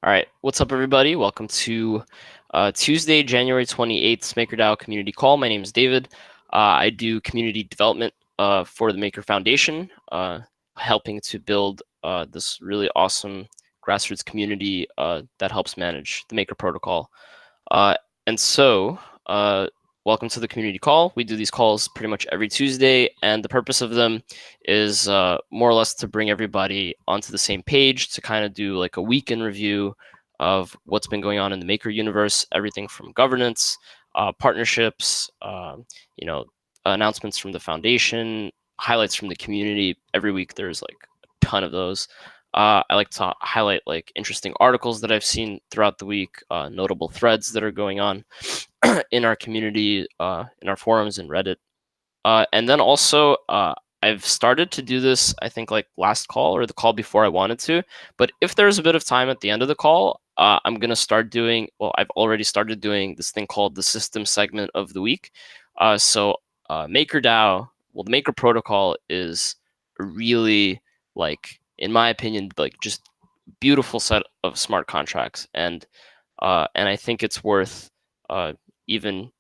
All right, what's up, everybody? Welcome to Tuesday, January 28th, MakerDAO Community Call. My name is David. I do community development for the Maker Foundation, helping to build this really awesome grassroots community that helps manage the Maker protocol. And so, welcome to the community call. We do these calls pretty much every Tuesday, and the purpose of them is more or less to bring everybody onto the same page, to kind of do like a week in review of what's been going on in the Maker universe, everything from governance, partnerships, announcements from the foundation, highlights from the community. Every week there's like a ton of those. I like to highlight like interesting articles that I've seen throughout the week, notable threads that are going on in our community, in our forums and Reddit. And then also, I've started to do this, I think, like last call or the call before I wanted to. But if there's a bit of time at the end of the call, I'm going to start doing, well, I've already started doing this thing called the system segment of the week. MakerDAO, well, the Maker protocol is a really, like, in my opinion, like just beautiful set of smart contracts. And I think it's worth even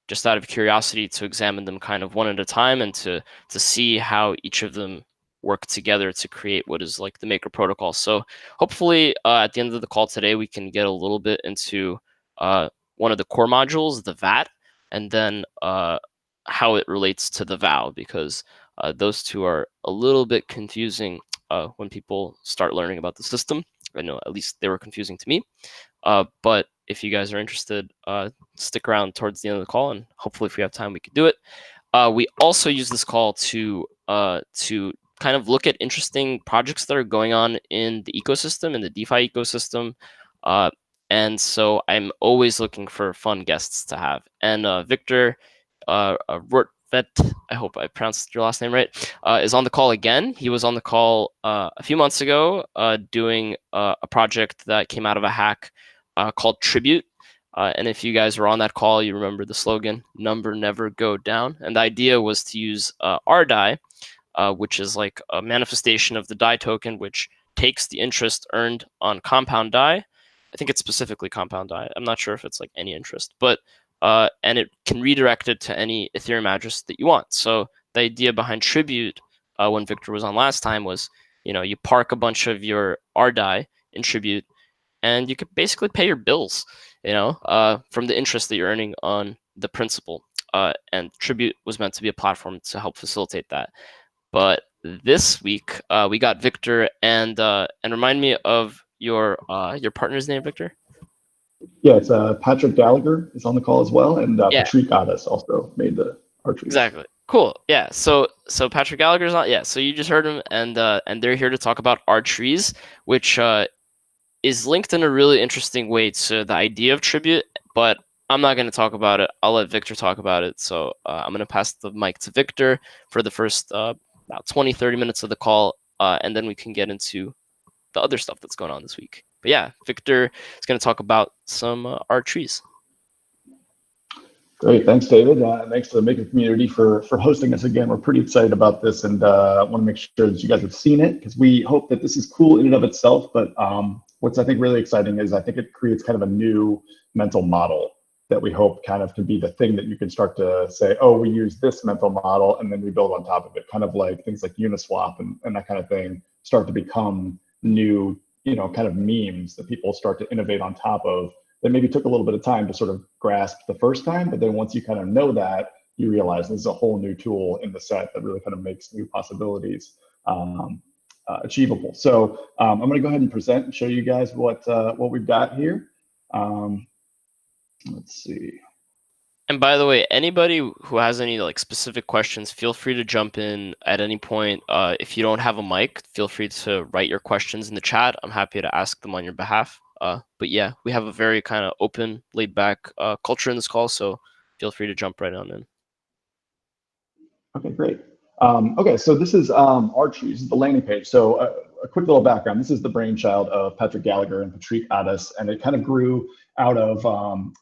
just out of curiosity to examine them kind of one at a time and to see how each of them work together to create what is like the Maker protocol. So hopefully at the end of the call today, we can get a little bit into one of the core modules, the VAT, and then how it relates to the vow, because those two are a little bit confusing when people start learning about the system. I know at least they were confusing to me. But if you guys are interested, stick around towards the end of the call, and hopefully if we have time, we can do it. We also use this call to kind of look at interesting projects that are going on in the ecosystem, in the DeFi ecosystem. And so I'm always looking for fun guests to have. And Victor Rortvedt, I hope I pronounced your last name right, is on the call again. He was on the call a few months ago doing a project that came out of a hack called Tribute. And if you guys were on that call, you remember the slogan, "Number never go down." And the idea was to use rDAI, which is like a manifestation of the DAI token, which takes the interest earned on compound DAI. I think it's specifically compound DAI. I'm not sure if it's like any interest, but and it can redirect it to any Ethereum address that you want. So the idea behind Tribute, when Victor was on last time, was you park a bunch of your rDAI in Tribute, and you could basically pay your bills, from the interest that you're earning on the principal. And Tribute was meant to be a platform to help facilitate that. But this week we got Victor, and remind me of your partner's name, Victor. Yeah, it's Patrick Gallagher is on the call as well, and Patrick Addis also made the rTrees. Exactly. Cool. Yeah. So Patrick Gallagher's on. Yeah. So you just heard him, and they're here to talk about rTrees, which is linked in a really interesting way to the idea of Tribute, but I'm not going to talk about it. I'll let Victor talk about it. So I'm going to pass the mic to Victor for the first about 20-30 minutes of the call, and then we can get into the other stuff that's going on this week. But yeah, Victor is going to talk about some rTrees. Great, thanks, David. Thanks to the Maker community for hosting us again. We're pretty excited about this, and want to make sure that you guys have seen it, because we hope that this is cool in and of itself. But what's I think really exciting is I think it creates kind of a new mental model that we hope kind of can be the thing that you can start to say, oh, we use this mental model, and then we build on top of it. Kind of like things like Uniswap and that kind of thing start to become new, kind of memes that people start to innovate on top of, that maybe took a little bit of time to sort of grasp the first time, but then once you kind of know that, you realize this is a whole new tool in the set that really kind of makes new possibilities achievable. So I'm going to go ahead and present and show you guys what we've got here. Let's see. And by the way, anybody who has any like specific questions, feel free to jump in at any point. If you don't have a mic, feel free to write your questions in the chat. I'm happy to ask them on your behalf. But yeah, we have a very kind of open, laid back culture in this call, so feel free to jump right on in. Okay, great. Okay, so this is rTrees, the landing page. So a quick little background. This is the brainchild of Patrick Gallagher and Patrick Addis, and it kind of grew out of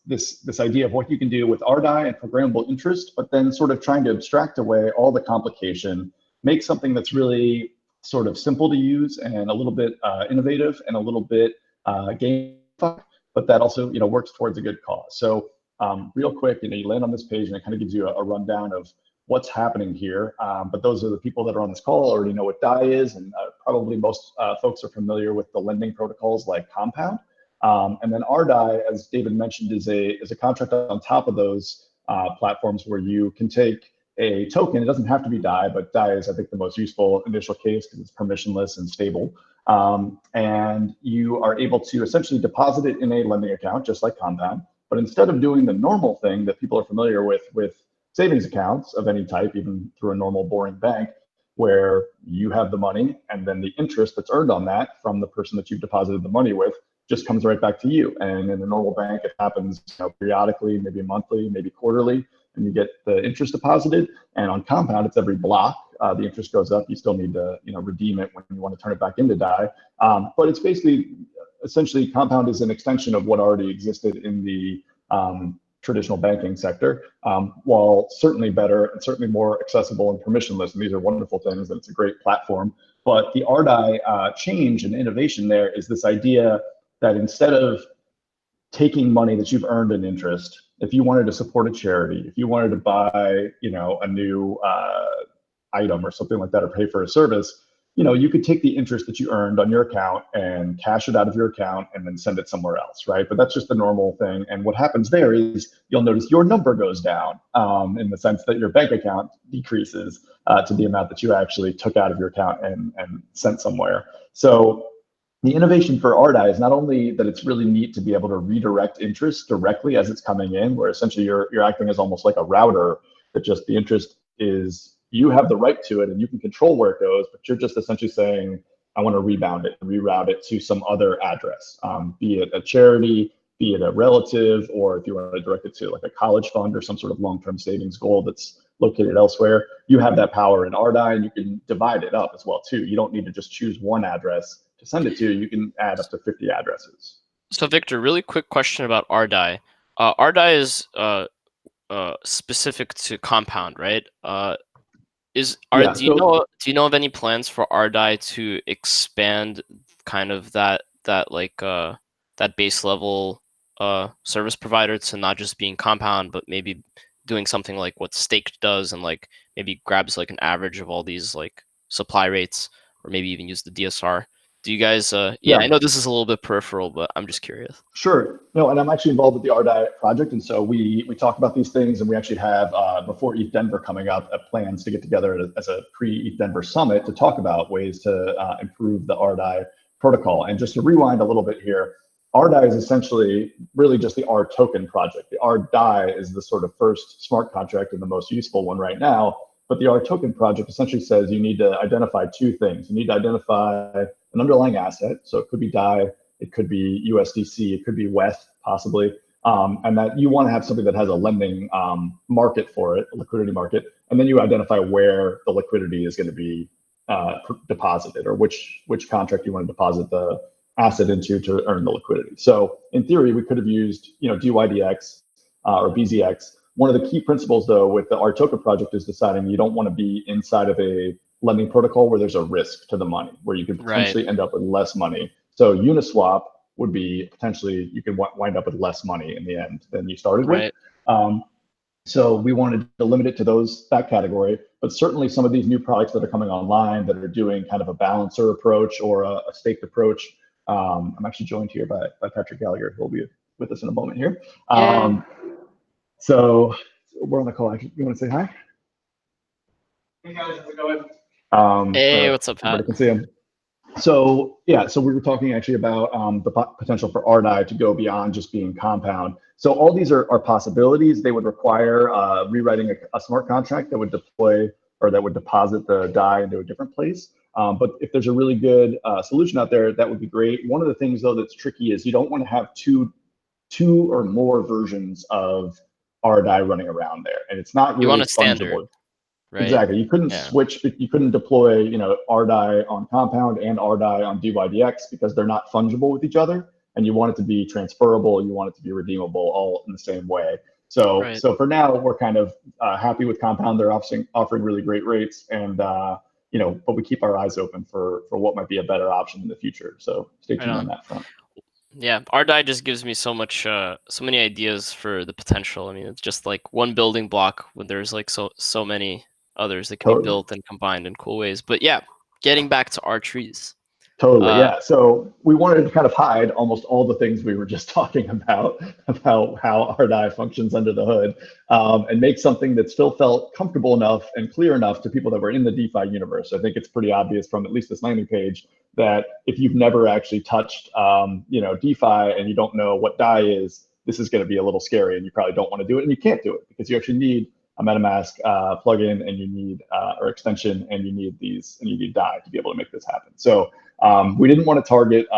this idea of what you can do with rDAI and programmable interest, but then sort of trying to abstract away all the complication, make something that's really sort of simple to use and a little bit innovative and a little bit gamify, but that also works towards a good cause. So real quick, you land on this page and it kind of gives you a rundown of what's happening here. But those are the people that are on this call already know what DAI is, and probably most folks are familiar with the lending protocols like Compound. And then rDAI, as David mentioned, is a contract on top of those platforms where you can take a token. It doesn't have to be DAI, but DAI is, I think, the most useful initial case because it's permissionless and stable. And you are able to essentially deposit it in a lending account, just like Compound. But instead of doing the normal thing that people are familiar with savings accounts of any type, even through a normal boring bank, where you have the money and then the interest that's earned on that from the person that you've deposited the money with just comes right back to you. And in a normal bank, it happens periodically, maybe monthly, maybe quarterly, and you get the interest deposited. And on Compound, it's every block. The interest goes up. You still need to redeem it when you want to turn it back into DAI. But it's basically, essentially, Compound is an extension of what already existed in the traditional banking sector, while certainly better and certainly more accessible and permissionless. And these are wonderful things, and it's a great platform. But the rDAI change and innovation there is this idea that instead of taking money that you've earned in interest, if you wanted to support a charity, if you wanted to buy, a new item or something like that, or pay for a service, you could take the interest that you earned on your account and cash it out of your account and then send it somewhere else, right? But that's just the normal thing. And what happens there is you'll notice your number goes down in the sense that your bank account decreases to the amount that you actually took out of your account and sent somewhere. So the innovation for rDAI is not only that it's really neat to be able to redirect interest directly as it's coming in, where essentially you're acting as almost like a router, that just the interest is, you have the right to it and you can control where it goes, but you're just essentially saying, I want to rebound it, reroute it to some other address, be it a charity, be it a relative, or if you want to direct it to like a college fund or some sort of long-term savings goal that's located elsewhere. You have that power in rDAI, and you can divide it up as well too. You don't need to just choose one address to send it to. You can add up to 50 addresses. So Victor, really quick question about rDAI. rDAI is specific to Compound, right? Do you know of any plans for rDAI to expand kind of that base level service provider to not just being Compound, but maybe doing something like what Staked does, and like maybe grabs like an average of all these like supply rates, or maybe even use the DSR? Do you guys? Yeah, I know this is a little bit peripheral, but I'm just curious. Sure. No, and I'm actually involved with the rDAI project, and so we talk about these things, and we actually have before ETH Denver coming up, plans to get together as a pre-ETH Denver summit to talk about ways to improve the rDAI protocol. And just to rewind a little bit here, rDAI is essentially really just the R token project. The rDAI is the sort of first smart contract and the most useful one right now. But the R token project essentially says you need to identify two things. You need to identify an underlying asset. So it could be DAI, it could be USDC, it could be WETH possibly. And that you want to have something that has a lending market for it, a liquidity market. And then you identify where the liquidity is going to be deposited, or which contract you want to deposit the asset into to earn the liquidity. So in theory, we could have used DYDX or BZX. One of the key principles, though, with the R token project is deciding you don't want to be inside of a lending protocol where there's a risk to the money, where you could potentially end up with less money. So Uniswap would be potentially, you can wind up with less money in the end than you started with. So we wanted to limit it to that category, but certainly some of these new products that are coming online that are doing kind of a balancer approach or a staked approach. I'm actually joined here by Patrick Gallagher, who will be with us in a moment here. So we're on the call. You want to say hi? Hey guys, how's it going? Hey, what's up, Pat? Everybody can see him. So yeah, so we were talking actually about the potential for rDAI to go beyond just being Compound. So all these are possibilities. They would require rewriting a smart contract that would deploy or that would deposit the DAI into a different place. But if there's a really good solution out there, that would be great. One of the things though that's tricky is you don't want to have two or more versions of rDAI running around there, and it's not really you want a fungible. Standard, right? Exactly. You couldn't switch, you couldn't deploy, rDAI on Compound and rDAI on DYDX because they're not fungible with each other. And you want it to be transferable, you want it to be redeemable, all in the same way. So, so for now, we're kind of happy with Compound. They're offering really great rates, and but we keep our eyes open for what might be a better option in the future. So stay tuned on that front. Yeah, rDAI just gives me so much, so many ideas for the potential. I mean, it's just like one building block when there's like so many others that can be Totally. built and combined in cool ways. But yeah, getting back to rTrees. Totally, Uh, yeah. So we wanted to kind of hide almost all the things we were just talking about how rDAI functions under the hood, and make something that still felt comfortable enough and clear enough to people that were in the DeFi universe. I think it's pretty obvious from at least this landing page that if you've never actually touched, DeFi and you don't know what DAI is, this is going to be a little scary, and you probably don't want to do it, and you can't do it because you actually need a MetaMask plugin, and you need or extension, and you need DAI to be able to make this happen. So we didn't want to target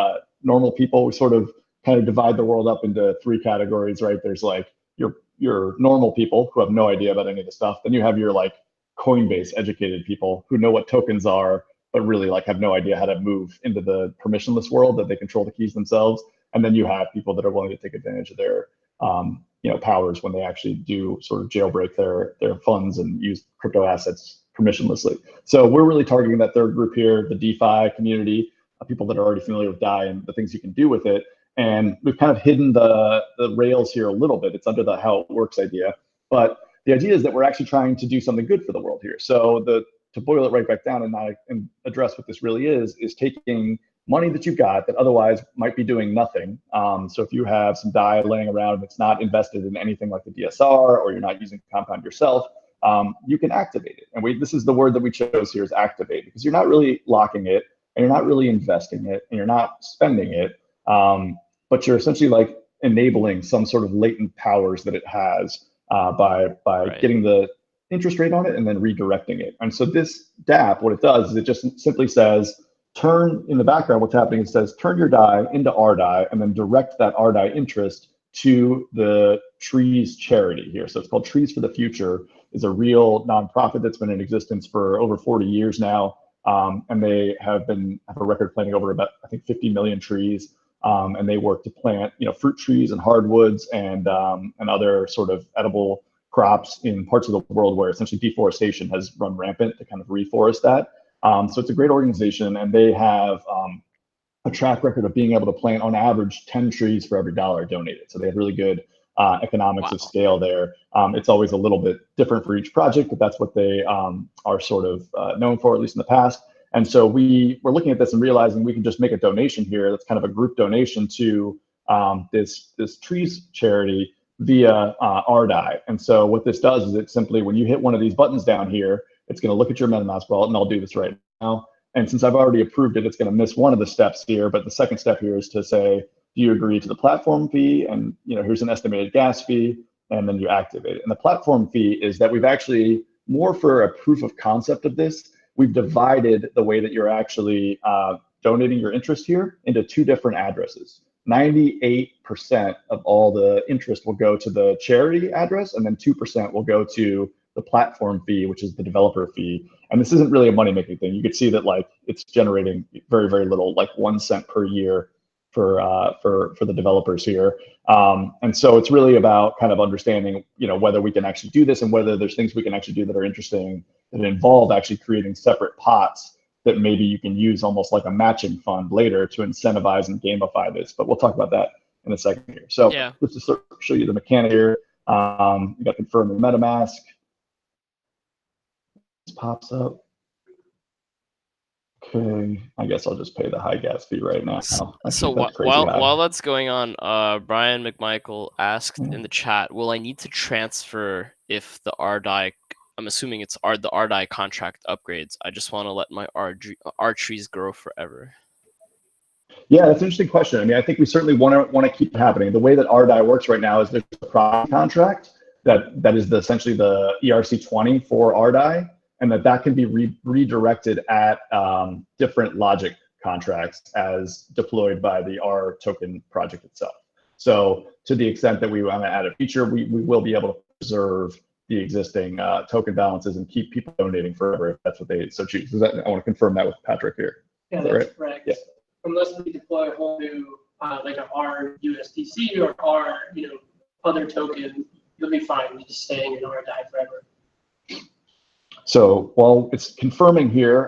normal people. We sort of kind of divide the world up into three categories, right? There's like your normal people who have no idea about any of the stuff. Then you have your like Coinbase educated people who know what tokens are, but really like have no idea how to move into the permissionless world that they control the keys themselves. And then you have people that are willing to take advantage of their powers when they actually do sort of jailbreak their funds and use crypto assets permissionlessly. So we're really targeting that third group here, the DeFi community, people that are already familiar with DAI and the things you can do with it. And we've kind of hidden the rails here a little bit. It's under the how it works idea. But the idea is that we're actually trying to do something good for the world here. So to boil it right back down and address what this really is taking money that you've got that otherwise might be doing nothing. So if you have some DAI laying around that's not invested in anything like the DSR, or you're not using Compound yourself, you can activate it. And this is the word that we chose here, is activate, because you're not really locking it, and you're not really investing it, and you're not spending it, but you're essentially like enabling some sort of latent powers that it has by right. getting the interest rate on it and then redirecting it. And so this DApp, what it does is it just simply says, turn in the background, what's happening, it says, turn your DAI into rDAI and then direct that rDAI interest to the Trees charity here. So it's called Trees for the Future. Is a real nonprofit that's been in existence for over 40 years now. And they have a record planting over about, I think, 50 million trees. And they work to plant, fruit trees and hardwoods and other sort of edible crops in parts of the world where essentially deforestation has run rampant to kind of reforest that. So it's a great organization, and they have a track record of being able to plant on average 10 trees for every dollar donated. So they have really good economics of scale there. It's always a little bit different for each project, but that's what they are sort of known for, at least in the past. And so we were looking at this and realizing we can just make a donation here. That's kind of a group donation to this trees charity via rDAI. And so what this does is it simply, when you hit one of these buttons down here, it's going to look at your MetaMask wallet, and I'll do this right now. And since I've already approved it, it's going to miss one of the steps here. But the second step here is to say, do you agree to the platform fee? And here's an estimated gas fee, and then you activate it. And the platform fee is that we've actually, more for a proof of concept of this, we've divided the way that you're actually donating your interest here into two different addresses. 98% of all the interest will go to the charity address, and then 2% will go to the platform fee, which is the developer fee. And this isn't really a money-making thing. You could see that like it's generating very, very little, like 1 cent per year for the developers here. And so it's really about kind of understanding, whether we can actually do this, and whether there's things we can actually do that are interesting, that involve actually creating separate pots that maybe you can use almost like a matching fund later to incentivize and gamify this. But we'll talk about that in a second here. So Yeah. let's just sort of show you the mechanic here. You got to confirm the MetaMask. This pops up. Okay, I guess I'll just pay the high gas fee right now. So while that's going on, Brian McMichael asked in the chat, will I need to transfer if the rDAI, I'm assuming it's the rDAI contract upgrades? I just want to let my rTrees grow forever. Yeah, that's an interesting question. I mean, I think we certainly want to keep it happening. The way that rDAI works right now is there's a project contract that is essentially the ERC20 for rDAI, and that can be redirected at different logic contracts as deployed by the R token project itself. So to the extent that we want to add a feature, we will be able to preserve the existing token balances and keep people donating forever if that's what they so choose. I want to confirm that with Patrick here. Yeah, that's correct. Yeah. Unless we deploy a whole new, like a R USDC or R, other token, you'll be fine with just staying in rDAI forever. So while it's confirming here,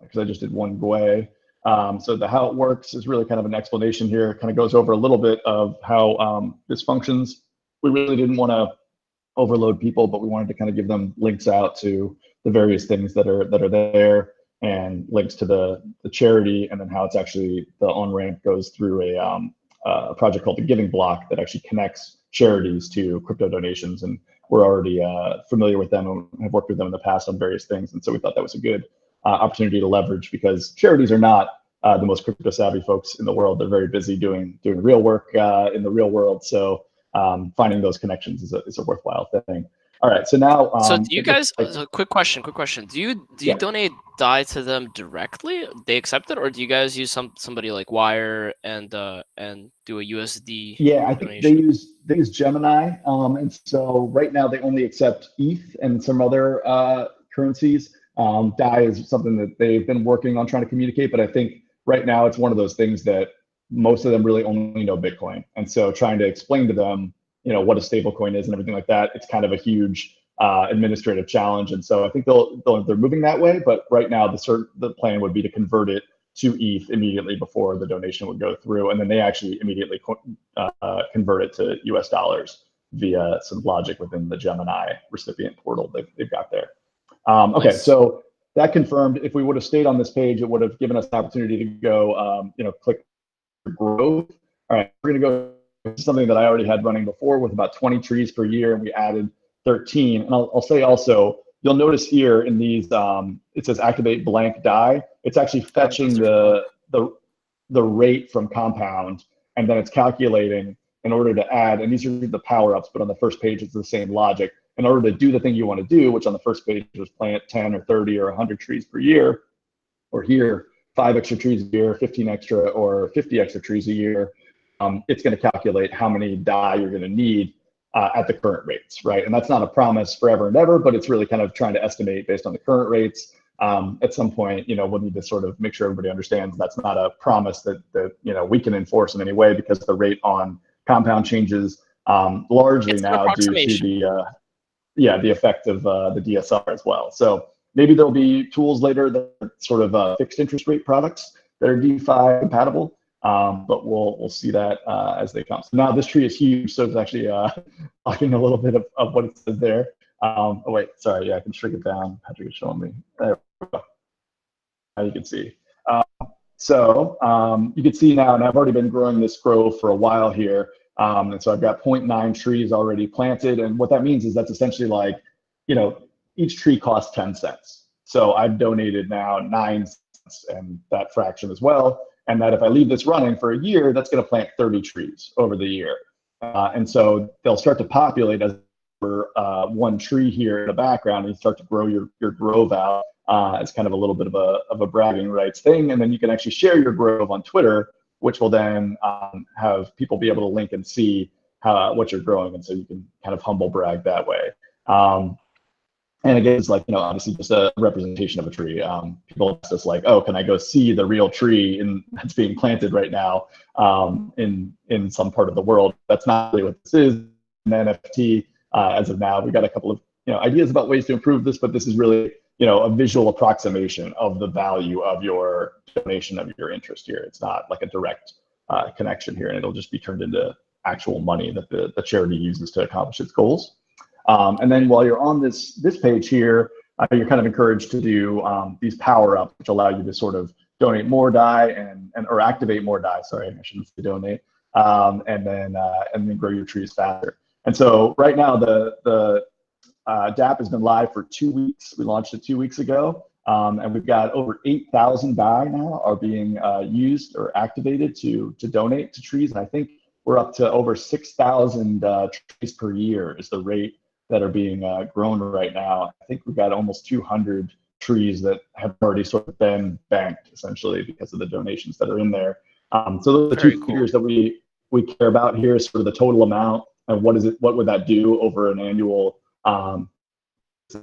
because I just did one GUI, So how it works is really kind of an explanation here. It kind of goes over a little bit of how this functions. We really didn't want to overload people, but we wanted to kind of give them links out to the various things that are there, and links to the charity, and then how it's actually, the on-ramp goes through a project called the Giving Block that actually connects charities to crypto donations. And we're already familiar with them and have worked with them in the past on various things. And so we thought that was a good opportunity to leverage, because charities are not the most crypto savvy folks in the world. They're very busy doing real work in the real world. So finding those connections is a worthwhile thing. All right, so now. So do you guys? Quick question. Do you donate DAI to them directly? They accept it, or do you guys use somebody like Wire and do a USD? Yeah, I think they use Gemini, and so right now they only accept ETH and some other currencies. DAI is something that they've been working on trying to communicate, but I think right now it's one of those things that most of them really only know Bitcoin, and so trying to explain to them, what a stable coin is and everything like that, it's kind of a huge administrative challenge. And so I think they're moving that way, but right now the plan would be to convert it to ETH immediately before the donation would go through, and then they actually immediately convert it to US dollars via some logic within the Gemini recipient portal they've got there. Okay, so that confirmed. If we would have stayed on this page, it would have given us an opportunity to go, click growth. All right, we're gonna go to something that I already had running before with about 20 trees per year, and we added 13. And I'll say also, you'll notice here in these, it says activate blank DAI. It's actually fetching the rate from Compound, and then it's calculating in order to add, and these are the power-ups, but on the first page it's the same logic. In order to do the thing you want to do, which on the first page was plant 10 or 30 or 100 trees per year, or here, 5 extra trees a year, 15 extra or 50 extra trees a year, it's going to calculate how many DAI you're going to need at the current rates, right? And that's not a promise forever and ever, but it's really kind of trying to estimate based on the current rates. At some point, we'll need to sort of make sure everybody understands that's not a promise that we can enforce in any way, because the rate on Compound changes largely now due to the effect of the DSR as well. So maybe there'll be tools later that are sort of fixed interest rate products that are DeFi compatible, but we'll see that as they come. So now this tree is huge, so it's actually blocking a little bit of what it says there. Oh wait, sorry, yeah, I can shrink it down. Patrick is showing me. There we go. Now you can see. So you can see now, and I've already been growing this grove for a while here. And so I've got 0.9 trees already planted. And what that means is that's essentially like, each tree costs 10 cents. So I've donated now 9 cents and that fraction as well. And that if I leave this running for a year, that's going to plant 30 trees over the year. And so they'll start to populate as one tree here in the background, and you start to grow your grove out. It's kind of a little bit of a bragging rights thing. And then you can actually share your grove on Twitter, which will then have people be able to link and see what you're growing. And so you can kind of humble brag that way. And again, it's like, obviously just a representation of a tree. People ask us like, oh, can I go see the real tree that's being planted right now in some part of the world? That's not really what this is. An NFT, as of now, we got a couple of ideas about ways to improve this, but this is really a visual approximation of the value of your donation, of your interest here. It's not like a direct connection here, and it'll just be turned into actual money that the charity uses to accomplish its goals. And then while you're on this page here, you're kind of encouraged to do these power-ups, which allow you to sort of donate more DAI or activate more DAI. Sorry, I shouldn't say donate. And then grow your trees faster. And so right now the DApp has been live for 2 weeks. We launched it 2 weeks ago, and we've got over 8,000 DAI now are being used or activated to donate to trees. And I think we're up to over 6,000 trees per year is the rate that are being grown right now. I think we've got almost 200 trees that have already sort of been banked essentially because of the donations that are in there. So those are the two figures that we care about here, is sort of the total amount and what would that do over an annual kind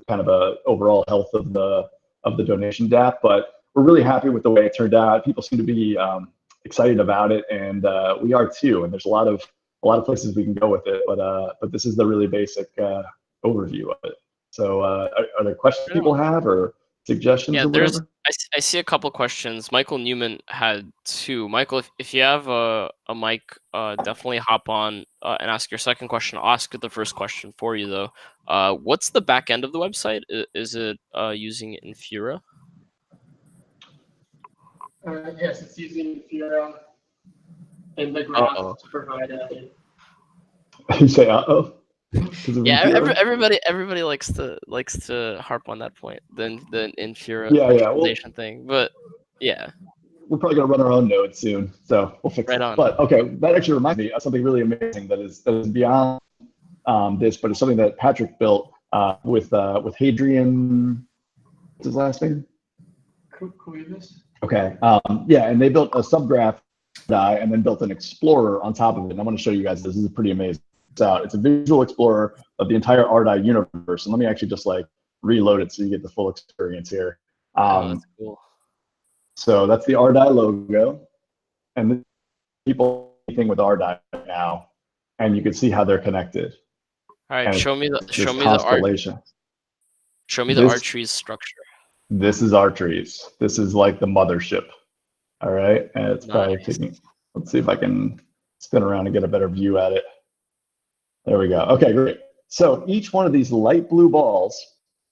of a overall health of the donation DApp. But we're really happy with the way it turned out. People seem to be excited about it, and we are too. And there's a lot of places we can go with it, but this is the really basic overview of it. So are there questions people have or suggestions? Yeah, or whatever? I see a couple questions. Michael Newman had two. Michael, if you have a mic, definitely hop on and ask your second question. I'll ask the first question for you, though. What's the back end of the website? Is it using Infura? Yes, it's using Ethereum and the graph Uh-oh. to provide a. You say uh-oh? Yeah, everybody likes to harp on that point, the Infura Yeah, well, centralization thing. But yeah, we're probably going to run our own node soon, so we'll fix right it. on. But okay, that actually reminds me of something really amazing that is beyond this, but it's something that Patrick built with Hadrian. What's his last name? Cuevas. Okay. Yeah, and they built a subgraph die and then built an explorer on top of it. And I want to show you guys this. This is pretty amazing. It's a visual explorer of the entire RDI universe. And let me actually just like reload it so you get the full experience here. Oh, that's cool. So that's the RDI logo. And the people anything with RDI now, and you can see how they're connected. All right, And show me the constellation. Show me the rTrees structure. This is rTrees. This is like the mothership. All right, and it's probably Nice. taking. Let's see if I can spin around and get a better view at it. There we go. Okay, great. So each one of these light blue balls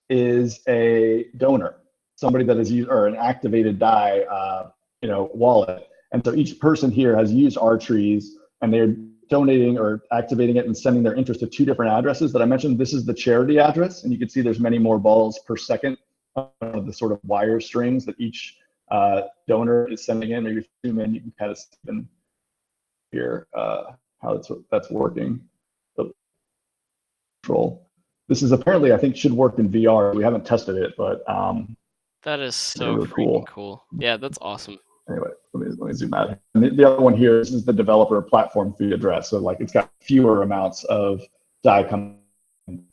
is a donor, somebody that has used or an activated DAI, wallet. And so each person here has used rTrees, and they're donating or activating it and sending their interest to two different addresses that I mentioned. This is the charity address, and you can see there's many more balls per second of the sort of wire strings that each donor is sending in. Maybe zoom in, you can kind of see in here how that's working. Control. This is apparently, I think, should work in VR. We haven't tested it, but that is so really cool. Yeah, that's awesome. Anyway, let me zoom out. And the other one here, this is the developer platform fee address. So like it's got fewer amounts of DAI coming.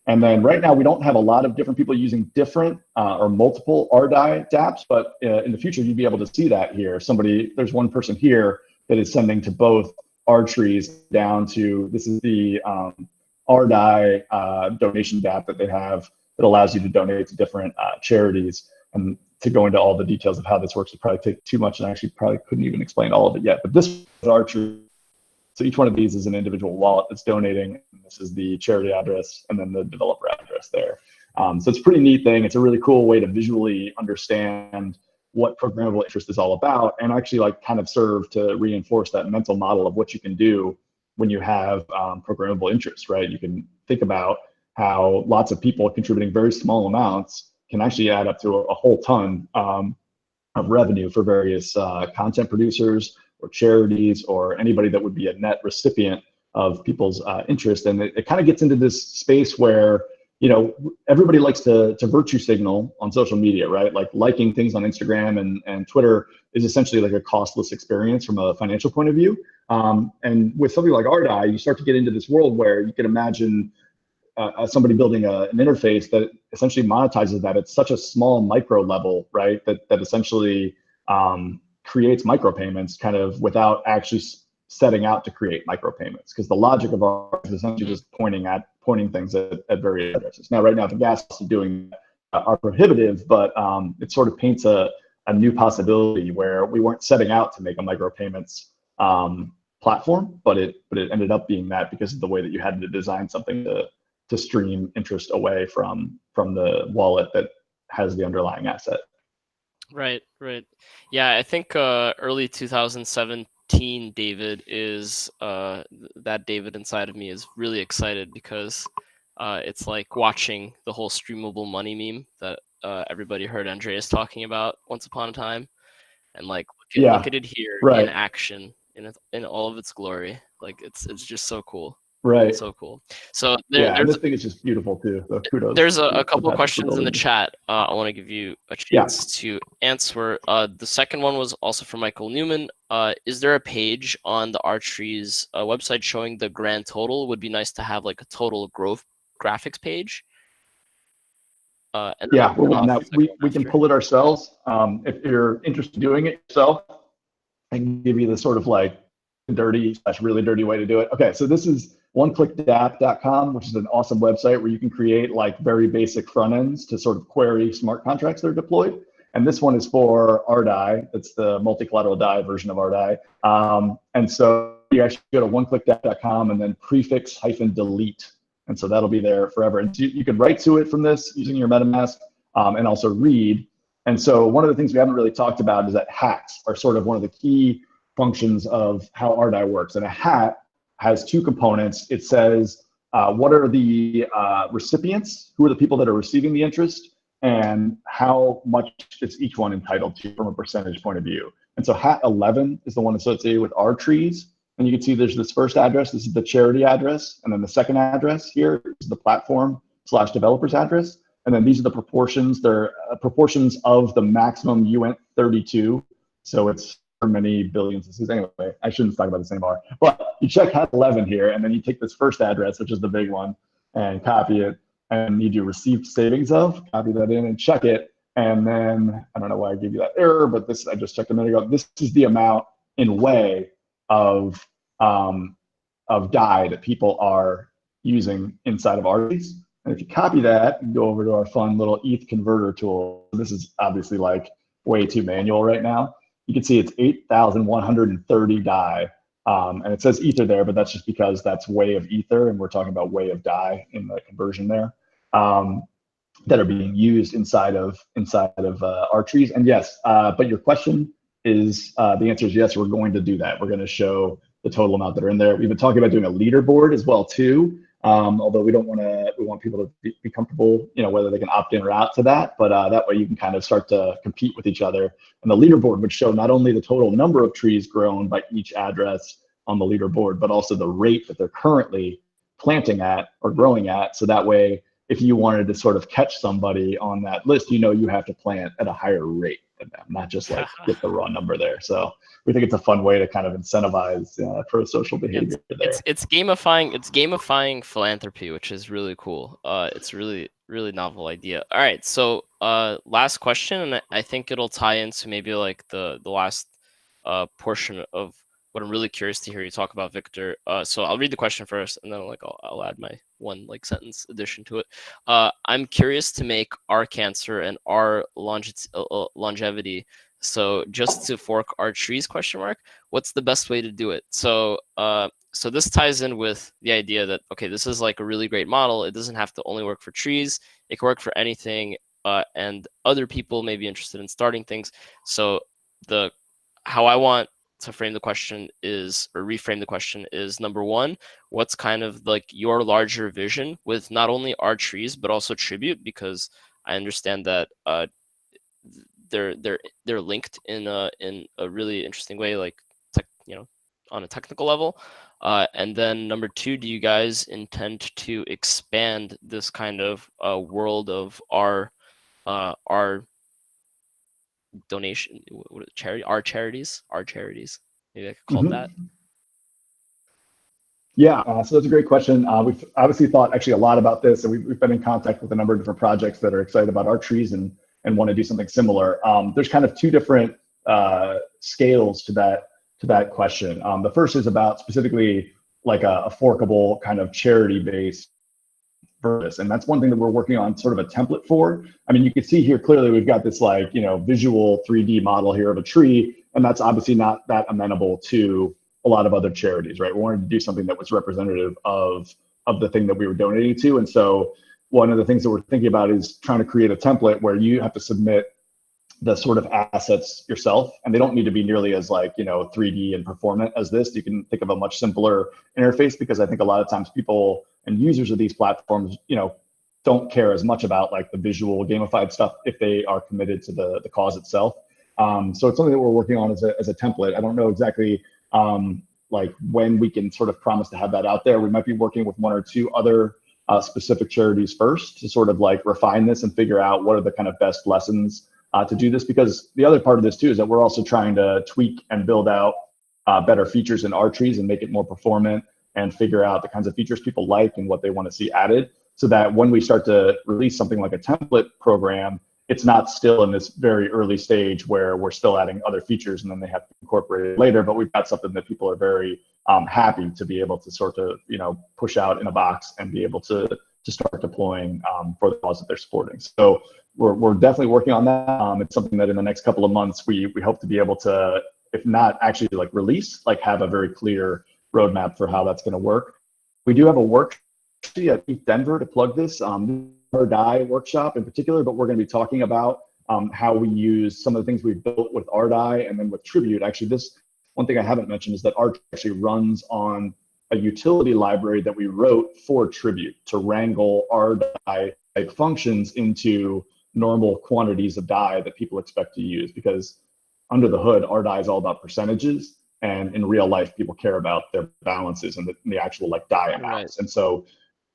And then right now we don't have a lot of different people using different or multiple RDAI dApps, but in the future you'd be able to see that here. There's one person here that is sending to both rTrees down to, this is the RDAI donation dApp that they have that allows you to donate to different charities. And to go into all the details of how this works would probably take too much, and I actually probably couldn't even explain all of it yet. But this is rTrees. So each one of these is an individual wallet that's donating. This is the charity address and then the developer address there. So it's a pretty neat thing. It's a really cool way to visually understand what programmable interest is all about, and actually like kind of serve to reinforce that mental model of what you can do when you have programmable interest, right? You can think about how lots of people contributing very small amounts can actually add up to a whole ton of revenue for various content producers or charities or anybody that would be a net recipient of people's interest. And it kind of gets into this space where, everybody likes to virtue signal on social media, right? Like liking things on Instagram and Twitter is essentially like a costless experience from a financial point of view. And with something like rDAI, you start to get into this world where you can imagine somebody building an interface that essentially monetizes that at such a small micro level, right? That essentially creates micropayments kind of without actually setting out to create micropayments, because the logic of ours is essentially just pointing things at various addresses. Now, right now, the gas of doing are prohibitive, but it sort of paints a new possibility where we weren't setting out to make a micropayments platform, but it ended up being that because of the way that you had to design something to stream interest away from the wallet that has the underlying asset. Right. Yeah, I think early 2017 David is that David inside of me is really excited because it's like watching the whole streamable money meme that everybody heard Andreas talking about once upon a time, and like look at it here in action in all of its glory. Like it's just so cool. Right. So cool. So this thing is just beautiful too. So kudos. There's a couple questions in the chat. I want to give you a chance to answer. The second one was also from Michael Newman. Is there a page on the rTrees website showing the grand total? Would be nice to have like a total growth graphics page. We can pull it ourselves. If you're interested in doing it yourself, I can give you the sort of like really dirty way to do it. Okay, so this is oneclickdapp.com, which is an awesome website where you can create like very basic front ends to sort of query smart contracts that are deployed. And this one is for RDAI. It's the multi-collateral DAI version of RDAI. And so you actually go to oneclickDAI.com and then prefix-delete. And so that'll be there forever. And you can write to it from this using your MetaMask and also read. And so one of the things we haven't really talked about is that hats are sort of one of the key functions of how RDAI works. And a hat has two components. It says, what are the recipients? Who are the people that are receiving the interest? And how much is each one entitled to from a percentage point of view? And so hat 11 is the one associated with rTrees. And you can see there's this first address. This is the charity address. And then the second address here is the platform/developers address. And then these are the proportions. They're proportions of the maximum UNT32. So it's for many billions. This is anyway, I shouldn't talk about the same bar. But you check hat 11 here, and then you take this first address, which is the big one, and copy it. And you do received savings of, copy that in and check it. And then, I don't know why I gave you that error, but this, I just checked a minute ago. This is the amount in way of DAI that people are using inside of rTrees. And if you copy that and go over to our fun little ETH converter tool, this is obviously like way too manual right now. You can see it's 8,130 DAI. And it says Ether there, but that's just because that's way of Ether, and we're talking about way of DAI in the conversion there, that are being used inside of rTrees. And yes, but your question is, the answer is yes, we're going to do that. We're going to show the total amount that are in there. We've been talking about doing a leaderboard as well too. Although we want people to be comfortable, whether they can opt in or out to that, but that way you can kind of start to compete with each other. And the leaderboard would show not only the total number of trees grown by each address on the leaderboard, but also the rate that they're currently planting at or growing at. So that way, if you wanted to sort of catch somebody on that list, you have to plant at a higher rate than them, not just like get the raw number there. So we think it's a fun way to kind of incentivize pro-social behavior there. It's gamifying philanthropy, which is really cool. It's really novel idea. All right, so last question, and I think it'll tie into maybe like the last portion of what I'm really curious to hear you talk about, Victor. So I'll read the question first, and then I'll add my one sentence addition to it. I'm curious to make R cancer and R longevity. So just to fork rTrees ? What's the best way to do it? So so this ties in with the idea that, okay, this is like a really great model. It doesn't have to only work for trees. It can work for anything, and other people may be interested in starting things. So how I want to frame the question is, or reframe the question is, number one, what's kind of like your larger vision with not only rTrees but also Tribute, because I understand that they're linked in a really interesting way, like on a technical level. And then number two, do you guys intend to expand this kind of world of our donation, our charities? Maybe I could call it that. Yeah, so that's a great question. We've obviously thought actually a lot about this, and we've been in contact with a number of different projects that are excited about rTrees and want to do something similar. There's kind of two different scales to that question. The first is about specifically like a forkable kind of charity-based purpose, and that's one thing that we're working on sort of a template for. I mean, you can see here clearly we've got this like visual 3D model here of a tree, and that's obviously not that amenable to a lot of other charities, right? We wanted to do something that was representative of the thing that we were donating to, and so one of the things that we're thinking about is trying to create a template where you have to submit the sort of assets yourself, and they don't need to be nearly as like 3D and performant as this. You can think of a much simpler interface, because I think a lot of times people and users of these platforms don't care as much about like the visual gamified stuff if they are committed to the cause itself. So it's something that we're working on as a template. I don't know exactly like when we can sort of promise to have that out there. We might be working with one or two other specific charities first to sort of like refine this and figure out what are the kind of best lessons to do this, because the other part of this too is that we're also trying to tweak and build out better features in rTrees and make it more performant and figure out the kinds of features people like and what they want to see added, so that when we start to release something like a template program, it's not still in this very early stage where we're still adding other features and then they have to incorporate it later, but we've got something that people are very happy to be able to sort of push out in a box and be able to to start deploying for the cause that they're supporting. So we're definitely working on that. It's something that in the next couple of months we hope to be able to, if not actually like release, like have a very clear roadmap for how that's going to work. We do have a workshop at Denver to plug this, our DAI workshop in particular, but we're going to be talking about how we use some of the things we've built with rDAI and then with Tribute. Actually, this one thing I haven't mentioned is that rTrees actually runs on a utility library that we wrote for Tribute to wrangle rDAI type functions into normal quantities of DAI that people expect to use, because under the hood, rDAI is all about percentages. And in real life, people care about their balances and the actual like DAI amounts. Right. And so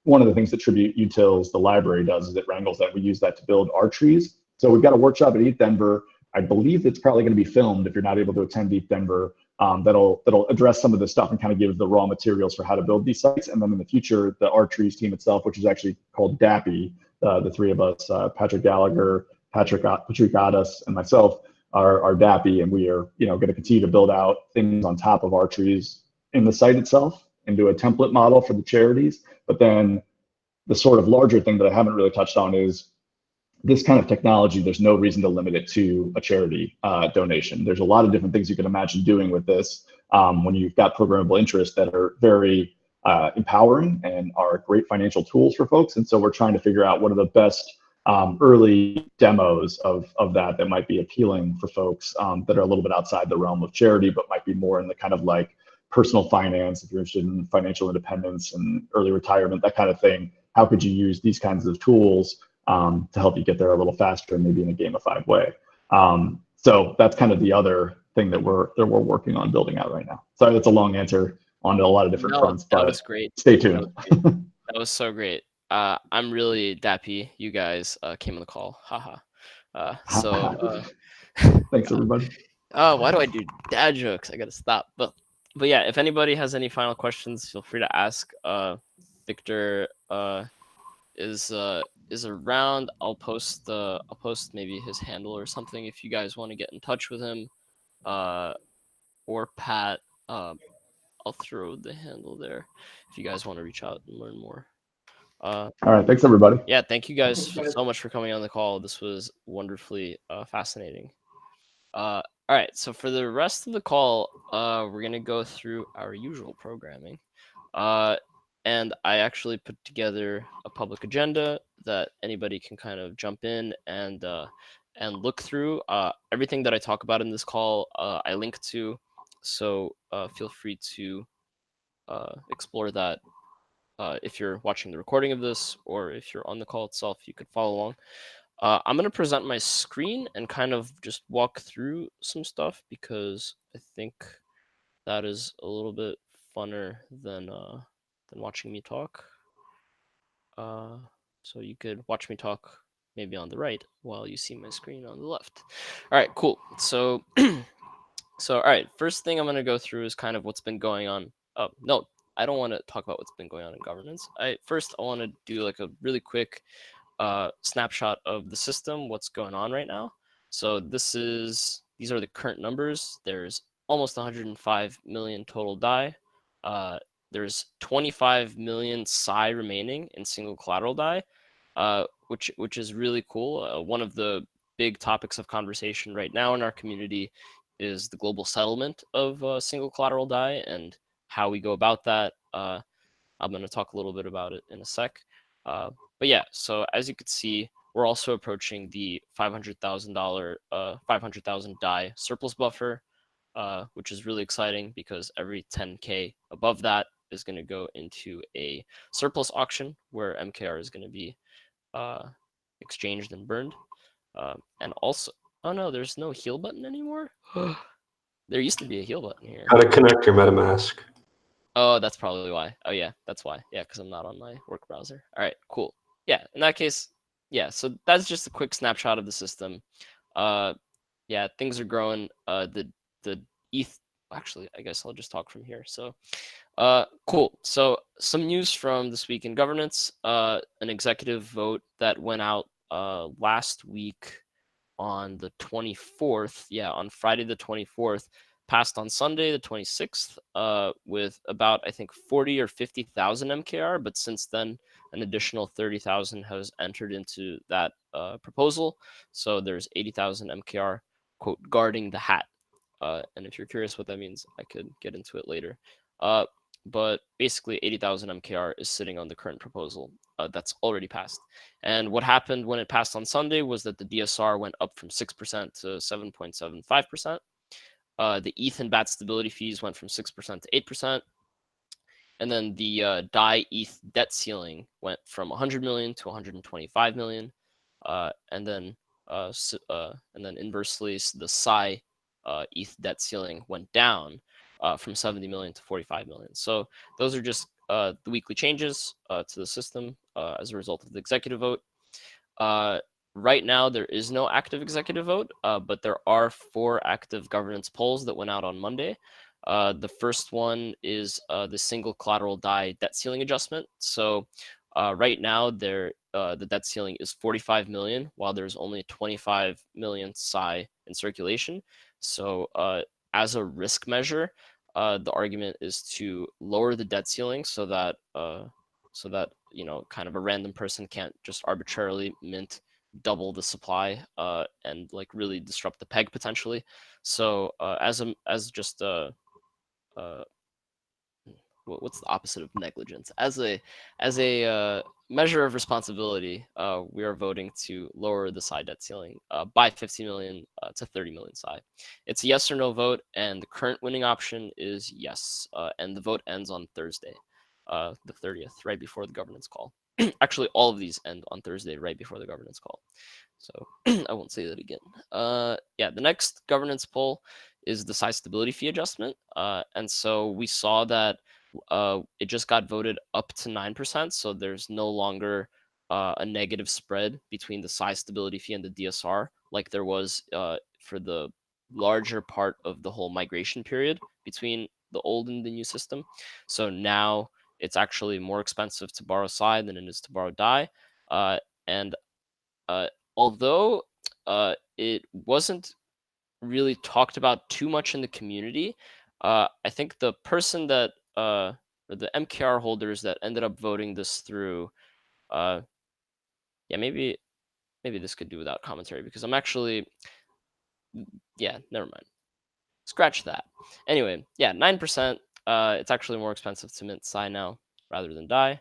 one of the things that Tribute Utils, the library, does is it wrangles that. We use that to build rTrees. So we've got a workshop at ETH Denver. I believe it's probably going to be filmed if you're not able to attend ETH Denver. That'll address some of this stuff and kind of give the raw materials for how to build these sites. And then in the future, the rTrees team itself, which is actually called DAPI, the three of us, Patrick Gallagher, Patrick Addis, and myself, are DAPI, and we are going to continue to build out things on top of rTrees in the site itself and do a template model for the charities. But then the sort of larger thing that I haven't really touched on is this kind of technology. There's no reason to limit it to a charity donation. There's a lot of different things you can imagine doing with this when you've got programmable interests that are very empowering and are great financial tools for folks. And so we're trying to figure out what are the best early demos of that might be appealing for folks that are a little bit outside the realm of charity, but might be more in the kind of like personal finance, if you're interested in financial independence and early retirement, that kind of thing. How could you use these kinds of tools to help you get there a little faster, maybe in a gamified way? So that's kind of the other thing that we're working on building out right now. Sorry, that's a long answer on a lot of different fronts, but that was great. Stay tuned. That was so great. I'm really dappy you guys came on the call. Haha. Thanks everybody. Oh, why do I do dad jokes? I gotta stop. But yeah, if anybody has any final questions, feel free to ask. Victor is around. I'll post maybe his handle or something if you guys want to get in touch with him. Or Pat. I'll throw the handle there if you guys want to reach out and learn more. All right, thanks everybody. Yeah, thank you guys so much for coming on the call. This was wonderfully fascinating. All right, so for the rest of the call, we're gonna go through our usual programming. And I actually put together a public agenda that anybody can kind of jump in and look through. Everything that I talk about in this call, I link to, so feel free to explore that. If you're watching the recording of this, or if you're on the call itself, you could follow along. I'm going to present my screen and kind of just walk through some stuff, because I think that is a little bit funner than watching me talk. So you could watch me talk maybe on the right while you see my screen on the left. All right, cool. So, all right, first thing I'm going to go through is kind of what's been going on. No, I don't want to talk about what's been going on in governance. I want to do like a really quick snapshot of the system, what's going on right now. So these are the current numbers. There's almost 105 million total DAI. There's 25 million Psi remaining in single collateral DAI, which is really cool. One of the big topics of conversation right now in our community is the global settlement of single collateral DAI and how we go about that. I'm going to talk a little bit about it in a sec. But yeah, so as you can see, we're also approaching the $500,000 DAI surplus buffer, which is really exciting because every 10K above that is going to go into a surplus auction where MKR is going to be exchanged and burned. And also, oh no, there's no heal button anymore. There used to be a heal button here. How to connect your MetaMask. Oh, that's probably why. Oh yeah, that's why. Yeah, because I'm not on my work browser. All right, cool. Yeah, in that case, yeah. So that's just a quick snapshot of the system. Yeah, things are growing. The ETH. Actually, I guess I'll just talk from here. So, cool. So some news from this week in governance. An executive vote that went out last week on the 24th. Yeah, on Friday the 24th, passed on Sunday, the 26th, with about, I think, 40 or 50,000 MKR. But since then, an additional 30,000 has entered into that proposal. So there's 80,000 MKR, quote, guarding the hat. And if you're curious what that means, I could get into it later. But basically, 80,000 MKR is sitting on the current proposal that's already passed. And what happened when it passed on Sunday was that the DSR went up from 6% to 7.75%. The ETH and BAT stability fees went from 6% to 8%. And then the DAI ETH debt ceiling went from 100 million to 125 million. And then inversely, the Psi ETH debt ceiling went down from 70 million to 45 million. So those are just the weekly changes to the system as a result of the executive vote. Right now, there is no active executive vote, but there are 4 active governance polls that went out on Monday. The first one is the single collateral DAI debt ceiling adjustment. So right now, the debt ceiling is 45 million, while there's only 25 million Psi in circulation. So as a risk measure, the argument is to lower the debt ceiling so that kind of a random person can't just arbitrarily mint double the supply and like really disrupt the peg potentially. So what's the opposite of negligence? As a measure of responsibility, we are voting to lower the Psi debt ceiling by 50 million to 30 million Psi. It's a yes or no vote, and the current winning option is yes. And the vote ends on Thursday, the 30th, right before the governance call. Actually, all of these end on Thursday, right before the governance call. So I won't say that again. Yeah, the next governance poll is the Psi stability fee adjustment. And so we saw that it just got voted up to 9%. So there's no longer a negative spread between the Psi stability fee and the DSR like there was for the larger part of the whole migration period between the old and the new system. So now it's actually more expensive to borrow Psi than it is to borrow DAI. And although it wasn't really talked about too much in the community, I think the person that or the MKR holders that ended up voting this through, yeah, maybe this could do without commentary because I'm actually, yeah, never mind. Scratch that. Anyway, yeah, 9%. It's actually more expensive to mint Psi now rather than DAI.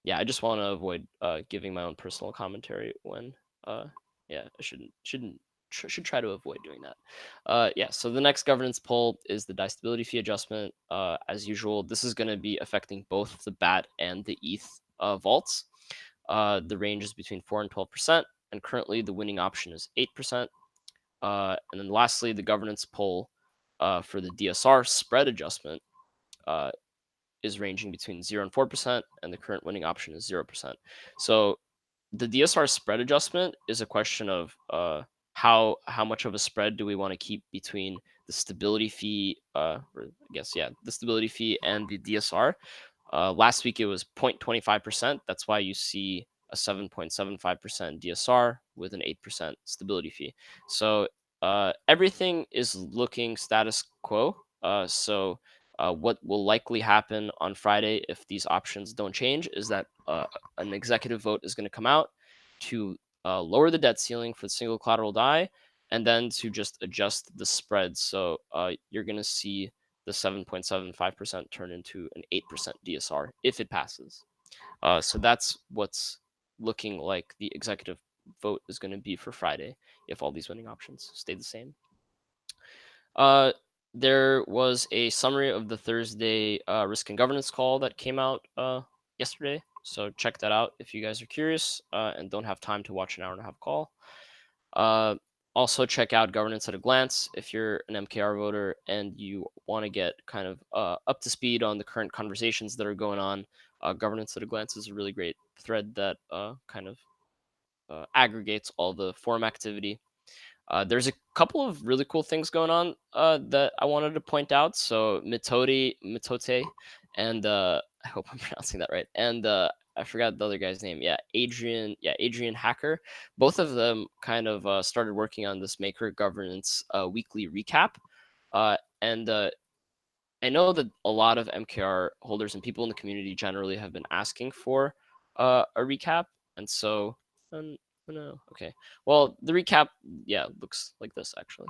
Yeah, I just want to avoid giving my own personal commentary when, yeah, I should try to avoid doing that. Yeah, so the next governance poll is the DAI stability fee adjustment. As usual, this is going to be affecting both the BAT and the ETH vaults. The range is between 4 and 12%, and currently the winning option is 8%. And then lastly, the governance poll for the DSR spread adjustment is ranging between 0 and 4%, and the current winning option is 0%. So the DSR spread adjustment is a question of how much of a spread do we want to keep between the stability fee, or I guess, yeah, the stability fee and the DSR. Last week it was 0.25%. That's why you see a 7.75% DSR with an 8% stability fee. So everything is looking status quo. So what will likely happen on Friday if these options don't change is that an executive vote is going to come out to lower the debt ceiling for the single collateral DAI, and then to just adjust the spread. So you're going to see the 7.75% turn into an 8% DSR if it passes. So that's what's looking like the executive vote is going to be for Friday if all these winning options stay the same. There was a summary of the Thursday risk and governance call that came out yesterday. So check that out if you guys are curious and don't have time to watch an hour and a half call. Also check out Governance at a Glance if you're an MKR voter and you want to get kind of up to speed on the current conversations that are going on. Governance at a Glance is a really great thread that kind of aggregates all the forum activity. There's a couple of really cool things going on that I wanted to point out. So Mitote, and I hope I'm pronouncing that right. And I forgot the other guy's name. Yeah, Adrian Hacker. Both of them kind of started working on this Maker Governance weekly recap. And I know that a lot of MKR holders and people in the community generally have been asking for a recap, and so no, okay. Well, the recap, yeah, looks like this actually.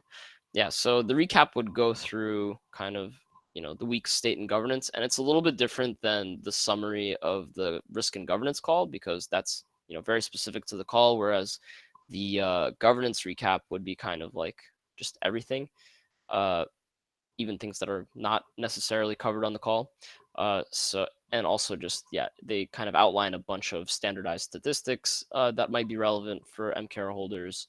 Yeah, so the recap would go through kind of the week's state and governance, and it's a little bit different than the summary of the risk and governance call because that's very specific to the call, whereas the governance recap would be kind of like just everything. Even things that are not necessarily covered on the call. And also just they kind of outline a bunch of standardized statistics that might be relevant for MKR holders